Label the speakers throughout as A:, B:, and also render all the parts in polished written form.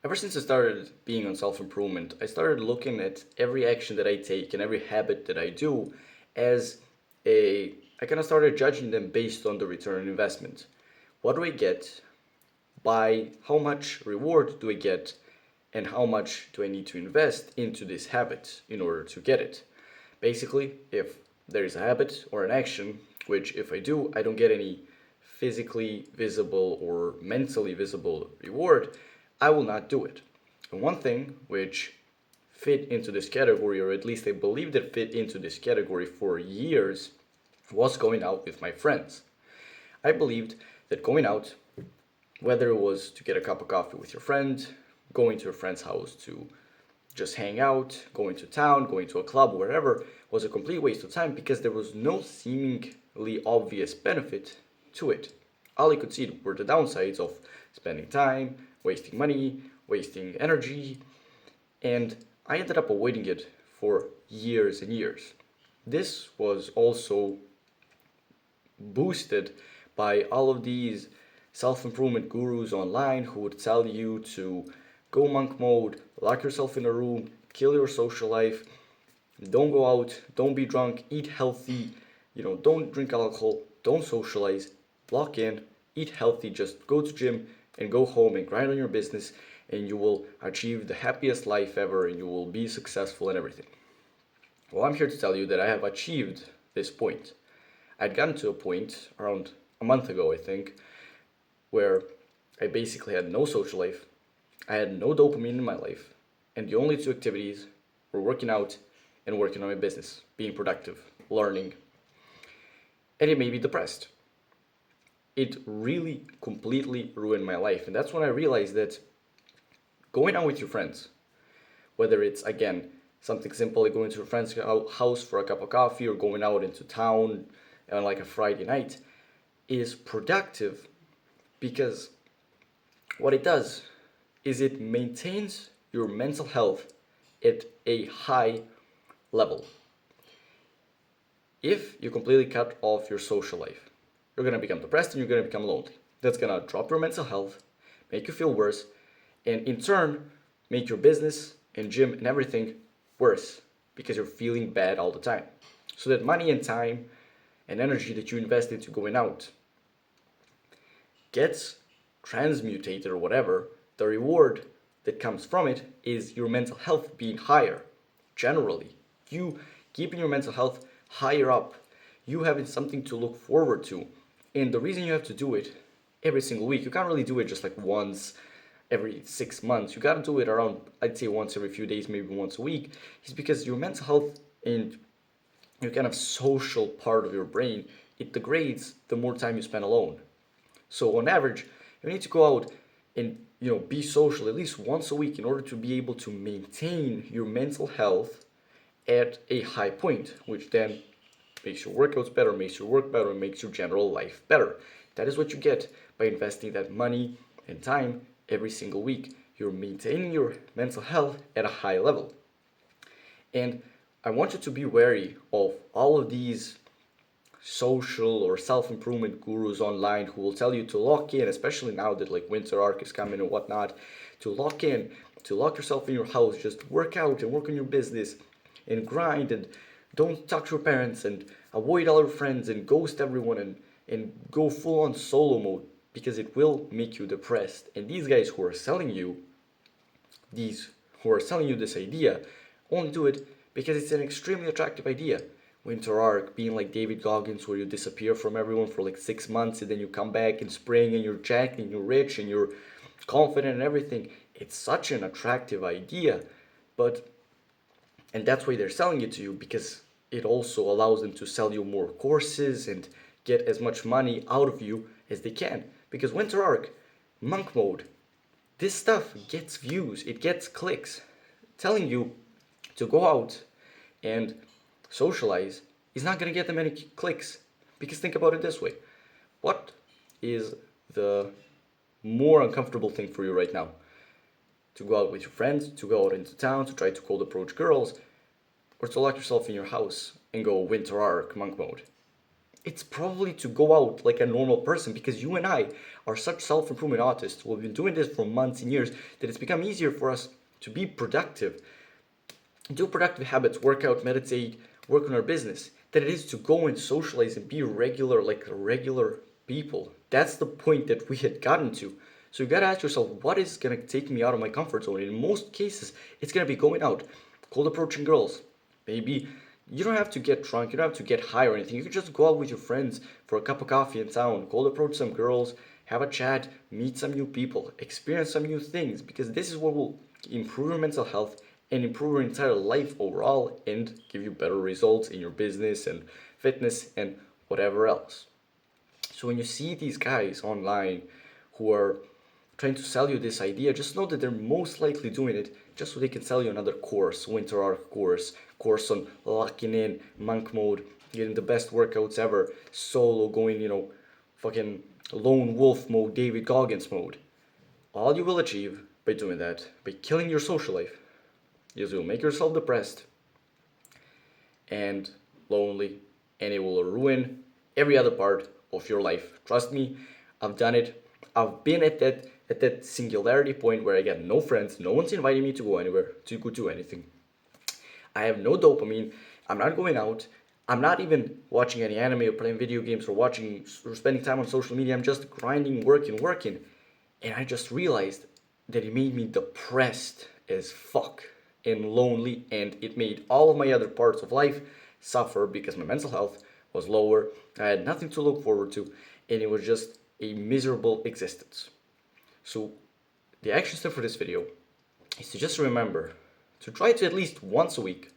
A: Ever since I started being on self-improvement, I started looking at every action that I take and every habit that I do as I kind of started judging them based on the return on investment. What do I get by how much reward do I get and how much do I need to invest into this habit in order to get it? Basically, if there is a habit or an action, which if I do, I don't get any physically visible or mentally visible reward, I will not do it. And one thing which fit into this category, or at least I believed it fit into this category for years, was going out with my friends. I believed that going out, whether it was to get a cup of coffee with your friend, going to a friend's house to just hang out, going to town, going to a club, wherever, was a complete waste of time because there was no seemingly obvious benefit to it. All I could see were the downsides of spending time, wasting money, wasting energy, and I ended up avoiding it for years and years. This was also boosted by all of these self-improvement gurus online who would tell you to go monk mode, lock yourself in a room, kill your social life, don't go out, don't be drunk, eat healthy, don't drink alcohol, don't socialize, lock in, eat healthy, just go to gym and go home and grind on your business and you will achieve the happiest life ever and you will be successful in everything. Well, I'm here to tell you that I have achieved this point. I'd gotten to a point around a month ago, I think, where I basically had no social life, I had no dopamine in my life, and the only two activities were working out and working on my business, being productive, learning, and it made me depressed. It really completely ruined my life, and that's when I realized that going out with your friends, whether it's again something simple like going to a friend's house for a cup of coffee or going out into town on like a Friday night, is productive because what it does is it maintains your mental health at a high level. If you completely cut off your social life, you're going to become depressed and you're going to become lonely. That's going to drop your mental health, make you feel worse, and in turn, make your business and gym and everything worse because you're feeling bad all the time. So that money and time and energy that you invest into going out gets transmutated or whatever, the reward that comes from it is your mental health being higher. Generally, you keeping your mental health higher up, you having something to look forward to. And the reason you have to do it every single week, you can't really do it just like once every 6 months. You gotta do it around, I'd say once every few days, maybe once a week, is because your mental health and your kind of social part of your brain, it degrades the more time you spend alone. So on average, you need to go out and be social at least once a week in order to be able to maintain your mental health at a high point, which then makes your workouts better, makes your work better, and makes your general life better. That is what you get by investing that money and time every single week. You're maintaining your mental health at a high level. And I want you to be wary of all of these social or self-improvement gurus online who will tell you to lock in, especially now that like winter arc is coming and whatnot, to lock in, to lock yourself in your house, just work out and work on your business and grind and don't talk to your parents and avoid all your friends and ghost everyone and go full on solo mode because it will make you depressed. And these guys who are selling you this idea only do it because it's an extremely attractive idea. Winter arc, being like David Goggins, where you disappear from everyone for like 6 months and then you come back in spring and you're jacked and you're rich and you're confident and everything. It's such an attractive idea, and that's why they're selling it to you because it also allows them to sell you more courses and get as much money out of you as they can. Because winter arc, monk mode, this stuff gets views, it gets clicks. Telling you to go out and socialize is not going to get them any clicks. Because think about it this way. What is the more uncomfortable thing for you right now? To go out with your friends, to go out into town, to try to cold approach girls, or to lock yourself in your house and go winter arc monk mode? It's probably to go out like a normal person, because you and I are such self-improvement artists who have been doing this for months and years that it's become easier for us to be productive, do productive habits, work out, meditate, work on our business, than it is to go and socialize and be regular, like regular people. That's the point that we had gotten to. So you gotta ask yourself, what is gonna take me out of my comfort zone? In most cases, it's gonna be going out, cold approaching girls. Maybe you don't have to get drunk, you don't have to get high or anything. You can just go out with your friends for a cup of coffee in town, cold approach some girls, have a chat, meet some new people, experience some new things, because this is what will improve your mental health and improve your entire life overall and give you better results in your business and fitness and whatever else. So when you see these guys online who are trying to sell you this idea, just know that they're most likely doing it just so they can sell you another course, winter arc course on locking in, monk mode, getting the best workouts ever, solo going, fucking lone wolf mode, David Goggins mode. All you will achieve by doing that, by killing your social life, is you'll make yourself depressed and lonely, and it will ruin every other part of your life. Trust me, I've done it. I've been at that singularity point where I got no friends, no one's inviting me to go anywhere, to go do anything. I have no dopamine. I'm not going out. I'm not even watching any anime or playing video games or spending time on social media. I'm just grinding, working. And I just realized that it made me depressed as fuck and lonely, and it made all of my other parts of life suffer because my mental health was lower. I had nothing to look forward to, and it was just a miserable existence. So the action step for this video is to just remember to try to at least once a week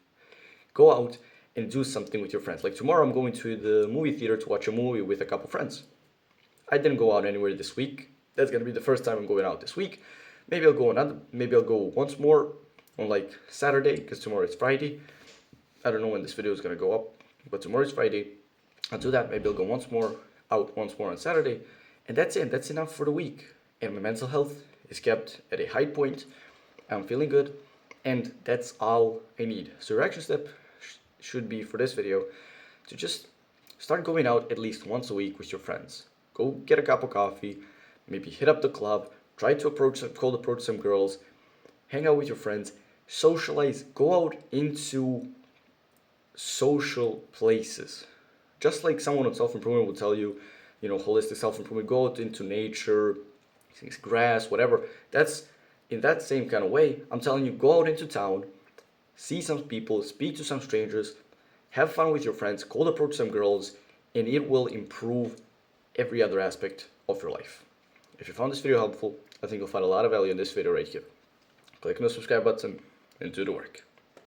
A: go out and do something with your friends. Like tomorrow I'm going to the movie theater to watch a movie with a couple friends. I didn't go out anywhere this week. That's gonna be the first time I'm going out this week. Maybe I'll go once more on like Saturday, because tomorrow is Friday. I don't know when this video is gonna go up, but tomorrow is Friday. I'll do that. Maybe I'll go once more on Saturday, and that's it. That's enough for the week. And my mental health is kept at a high point. I'm feeling good, and that's all I need. So your action step should be for this video to just start going out at least once a week with your friends. Go get a cup of coffee, maybe hit up the club, try to cold approach some girls, hang out with your friends, socialize, go out into social places. Just like someone on self-improvement will tell you, holistic self-improvement, go out into nature, grass, whatever. That's in that same kind of way. I'm telling you, go out into town, see some people, speak to some strangers, have fun with your friends, cold approach some girls, and it will improve every other aspect of your life. If you found this video helpful, I think you'll find a lot of value in this video right here. Click on the subscribe button and do the work.